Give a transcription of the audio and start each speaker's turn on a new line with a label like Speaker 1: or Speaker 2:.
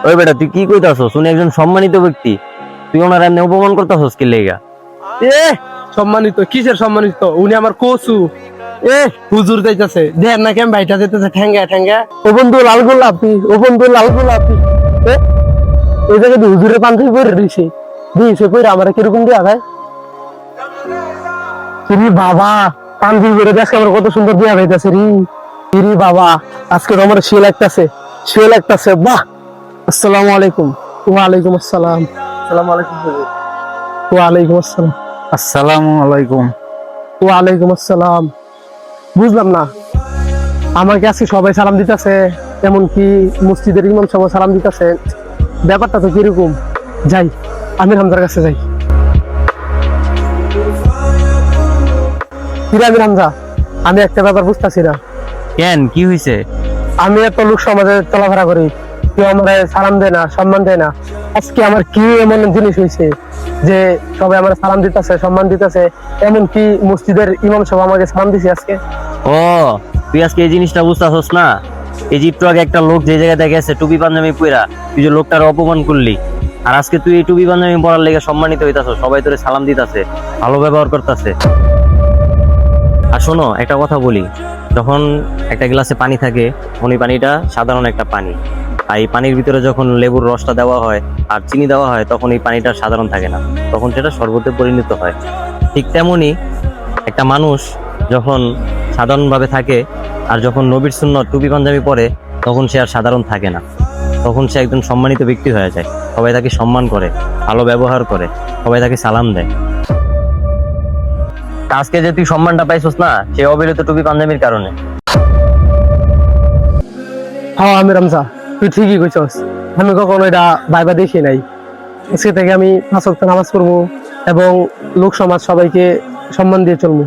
Speaker 1: ওই বেটা তুই কি কইতাছস? উনি একজন সম্মানিত ব্যক্তি, তুই ওনার এমনি অপমান করতাছস কি লেগা?
Speaker 2: সম্মানিত কিসের সম্মানিত? উনি আমার কোচু। হুজুর যাইতাছে, দেন না কেন ভাইটা যাইতেছে ঠ্যাঙ্গা ঠ্যাঙ্গা। ও বন্ধু লাল গোলাপি, ও বন্ধু লাল গোলাপি। এই জায়গায় হুজুরের পাঞ্জাবি পরে রইছে, দিয়েছে পরে আমার কিরকম দিয়া ভাই? বাবা পাঞ্জাবি পরে দেখ আমার কত সুন্দর দিয়া যাইতেছে রি বাবা। আজকে তো আমার শিও লাগতেছে বাহ। আসসালামু আলাইকুম। ওয়ালাইকুম আসসালাম। আসসালামু আলাইকুম। ওয়ালাইকুম আসসালাম।
Speaker 1: আসসালামু আলাইকুম।
Speaker 2: ওয়ালাইকুম আসসালাম। বুঝলাম না, আমাকে আজকে সবাই সালাম দিতেছে, এমনকি মসজিদের ইমাম সাহেব সালাম দিতেছে, ব্যাপারটা তো কিরকম? যাই আমির হামজার কাছে যাই। আমির হামজা, আমি একটা ব্যাপার বুঝতেছি না।
Speaker 1: কেন, কি হয়েছে?
Speaker 2: আমি এত লোক সমাজে চলাফেরা করি, কেউ আমার সালাম দেয় না, সম্মান দেয় না। আজকে আমার কি এমন জিনিস হয়েছে যে সবাই আমার সালাম দিতেছে, সম্মান দিতেছে, এমনকি মসজিদের ইমাম সাহেব আমাকে সালাম দিছে আজকে।
Speaker 1: ও, তুই আজকে এই জিনিসটা বুঝতাছস না? এই যে একটু আগে একটা লোক যে জায়গায় গেছে টুপি পাঞ্জাবি পরা, তুই যে লোকটার অপমান করলি, আর আজকে তুই এই টুপি পাঞ্জাবি পরার লেগে সম্মানিত হইতাছস, সবাই তোরে সালাম দিতাছে, ভালো ব্যবহার করতেছে। আর শোনো, একটা কথা বলি, যখন একটা গ্লাসে পানি থাকে, ওই পানিটা সাধারণ একটা পানি, আর এই পানির ভিতরে যখন লেবুর রসটা দেওয়া হয় আর চিনি দেওয়া হয়, তখন এই পানিটা সাধারণ থাকে না, তখন সেটা শরবতে পরিণত হয়। ঠিক তেমনি একটা মানুষ যখন সাধারণভাবে থাকে আর যখন নবীর সুন্নত টুপি পাঞ্জাবি পরে, তখন সে আর সাধারণ থাকে না, তখন সে একজন সম্মানিত ব্যক্তি হয়ে যায়। সবাই তাকে সম্মান করে, ভালো ব্যবহার করে, সবাই তাকে সালাম দেয়। আজকে যে তুই সম্মানটা পাইছস না, সে অবিরত টুপি পাঞ্জাবির কারণে।
Speaker 2: হ্যাঁ আমির হামজা, তুই ঠিকই কইছস, আমি কখনো এটা ভাইবা দেখি নাই। আজকে থেকে আমি 5 ওয়াক্ত নামাজ পড়বো এবং লোক সমাজ সবাইকে সম্মান দিয়ে চলবো।